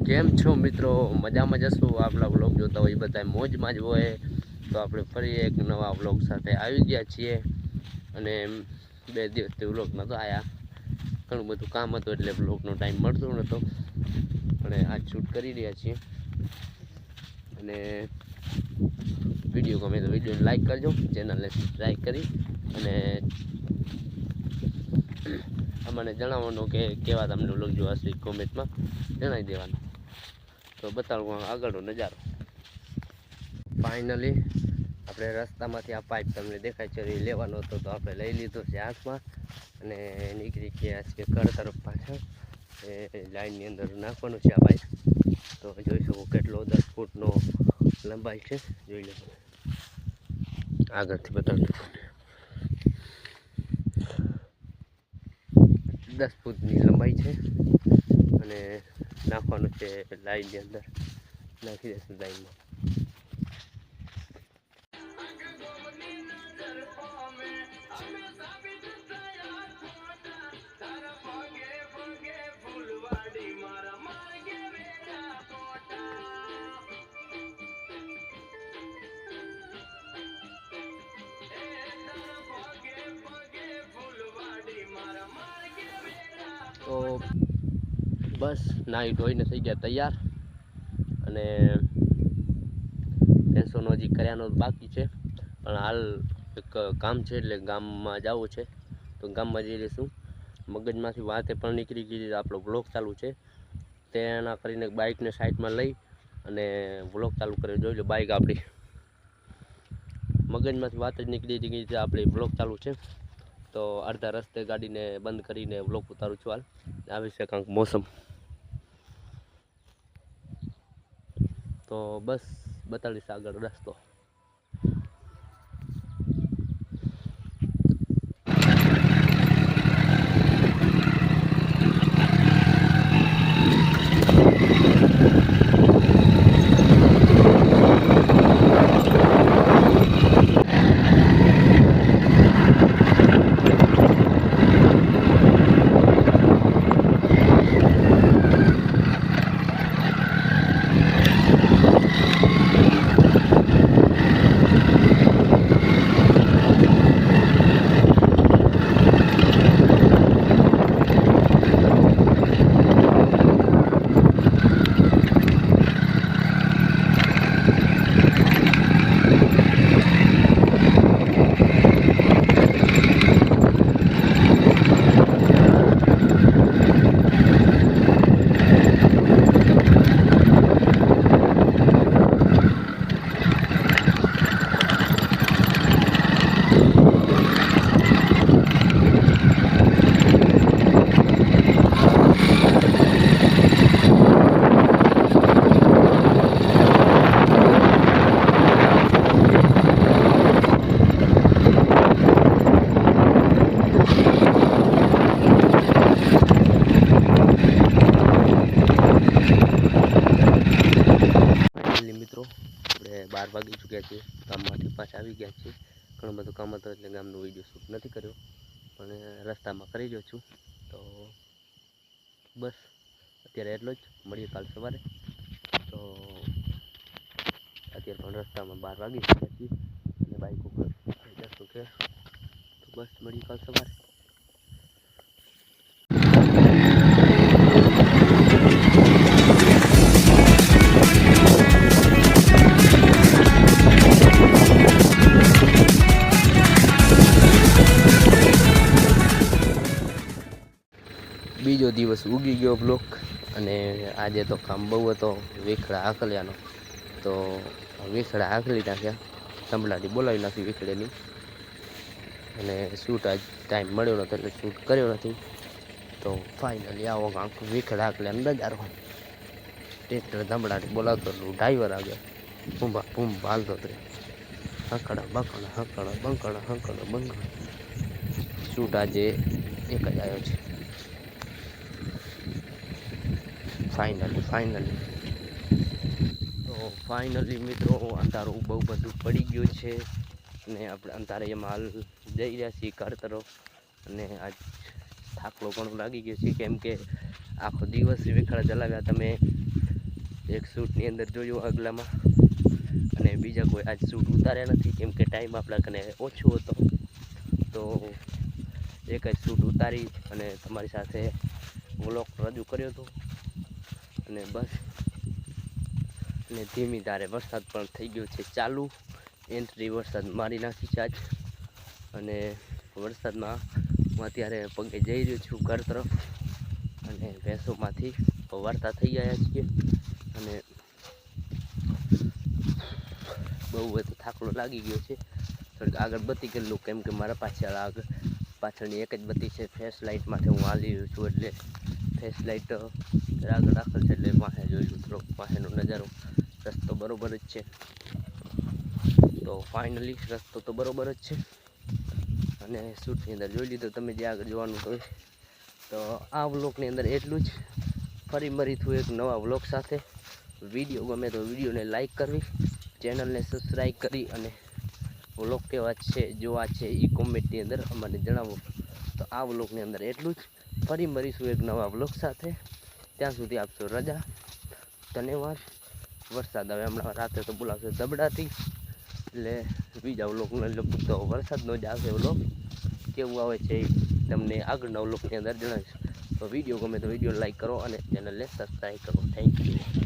કેમ છો મિત્રો? મજામાં જશું. આપણા વ્લોગ જોતા હોય બધા મોજમાં જ હોય. તો આપણે ફરી એક નવા વ્લોગ સાથે આવી ગયા છીએ. અને 2 દિવસથી વ્લોગ નહોતો આવ્યા, ઘણું બધું કામ હતું એટલે વ્લોગનો ટાઈમ મળતો નહોતો. અને આજ શૂટ કરી રહ્યા છીએ. અને વિડીયો ગમે તો વિડીયોને લાઈક કરજો, ચેનલને સબસ્ક્રાઈબ કરી અને અમને જણાવવાનું કે કેવા તમને વ્લોગ જોવા હશે કોમેન્ટમાં જણાવી દેવાનું. તો બતાવું આગળનો નજારો. ફાઇનલી આપણે રસ્તામાંથી આ પાઇપ તમને દેખાય છે એ લેવાનો હતો, તો આપણે લઈ લીધો છે હાથમાં અને નીકળી ગયા છે ઘર તરફ પાછળ. એ લાઈનની અંદર નાખવાનું છે આ પાઇપ. તો જોઈ શકો કેટલો 10 ફૂટનો લંબાઈ છે, જોઈ લો. આગળથી બતાવજો. 10 ફૂટની લંબાઈ છે અને નાખવાનું છે લાઈનની અંદર. નાખી દેશું લાઈનમાં. તો બસ નાહી ધોઈને થઈ ગયા તૈયાર અને ભેંસોનો હજી કર્યાનો બાકી છે, પણ હાલ એક કામ છે એટલે ગામમાં જવું છે. તો ગામમાં જઈ રહીશું. મગજમાંથી વાતે પણ નીકળી ગઈ, આપણો વ્લોગ ચાલુ છે તેના કરીને બાઇકને સાઈડમાં લઈ અને વ્લોગ ચાલુ કર્યો. જોઈ લો બાઇક આપણી, મગજમાંથી વાત જ નીકળી ગઈ છે આપણી વ્લોગ ચાલુ છે. તો અડધા રસ્તે ગાડીને બંધ કરીને વ્લોગ ઉતારું છું. હાલ આવી છે કાંઈક મોસમ. તો બસ બતાડીશ આગળ રસ્તો. મિત્રો આપણે 12 વાગી ચૂક્યા છીએ, ગામમાંથી પાછા આવી ગયા છીએ. ઘણું બધું કામ હતું એટલે ગામનો વિડીયો શૂટ નથી કર્યો, પણ રસ્તામાં કરી રહ્યો છું. તો બસ અત્યારે એટલો જ. મળીએ કાલ સવારે. તો અત્યારે પણ રસ્તામાં 12 વાગી ચૂક્યા છીએ અને બાઇક ઉપર જશું કે. તો બસ મળીએ કાલ સવારે. બીજો દિવસ ઉગી ગયો બ્લોક અને આજે તો કામ બહુ હતો વેખડા હાકલ્યાનો. તો વેખડા હાકલી નાખ્યા, સંભળાટી બોલાવી નાખી વેખડેની. અને શૂટ આજ ટાઈમ મળ્યો નહોતો એટલે શૂટ કર્યો નથી. તો ફાઇનલી આવો કાંક વેખડા હાકલ્યાનો નજારો. ટ્રેક્ટર ધંભળાટી બોલાવતો ડ્રાઈવર આગળ ભૂંભા ભૂંભા હાલતો હતો. હંકડા બકડા હંકડા બંકડા હંકડા બંકડા. શૂટ આજે એક જ આવ્યો છે. ફાઇનલી તો ફાઇનલી મિત્રો અંધારું બહુ બધું પડી ગયું છે અને આપણે અંધારિયામાં હાલ જઈ રહ્યા છીએ ઘર તરફ. અને આજ થાકલો ઘણો લાગી ગયો છે, કેમ કે આખો દિવસ વેખડા ચલાવ્યા. તમે એક શૂટની અંદર જોયું આગલામાં, અને બીજા કોઈ આજ શૂટ ઉતાર્યા નથી કેમ કે ટાઈમ આપણા કને ઓછો હતો. તો એક જ શૂટ ઉતારી અને તમારી સાથે વ્લોગ રજૂ કર્યો હતો. અને બસ, અને ધીમી ધારે વરસાદ પણ થઈ ગયો છે ચાલુ. એન્ટ્રી વરસાદ મારી નાખી છે આજ. અને વરસાદમાં હું અત્યારે પગે જઈ રહ્યો છું ઘર તરફ. અને ભેંસોમાંથી વાર્તા થઈ ગયા છીએ. અને બહુ બધો થાકલો લાગી ગયો છે. થોડીક આગળ બત્તી કરી લઉં કેમ કે મારા પાછળની એક જ બત્તી છે. ફ્લેશ લાઇટમાંથી હું હાલી રહ્યો છું એટલે ફ્લેશ લાઇટ આગળ રાખેલ છે એટલે વાહે જોઈશું થોડોક વાહેનો નજારો. રસ્તો બરોબર જ છે. તો ફાઇનલી રસ્તો તો બરોબર જ છે. અને શૂટની અંદર જોઈ લીધું તમે જે આગળ જોવાનું હોય. તો આ વ્લોગની અંદર એટલું જ. ફરી મળીશું એક નવા વ્લોગ સાથે. વિડીયો ગમે તો વિડીયોને લાઈક કરવી, ચેનલને સબસ્ક્રાઈબ કરી અને વ્લોગ કેવા છે જોવા છે એ કોમેન્ટની અંદર અમને જણાવો. તો આ વ્લોગની અંદર એટલું જ. ફરી મળીશું એક નવા વ્લોગ સાથે. ત્યાં સુધી આપશો રજા. ધન્યવાદ. વરસાદ આવે હમણાં રાતે તો બોલાવશે ધબડાટી, એટલે બીજા વ્લોગનો લગભગ તો વરસાદનો જ આવશે વ્લોગ. કેવું આવે છે તમને આગળના વ્લોગની અંદર જણાવીશ. તો વિડીયો ગમે તો વિડીયો લાઈક કરો અને ચેનલને સબસ્ક્રાઈબ કરો. Thank you.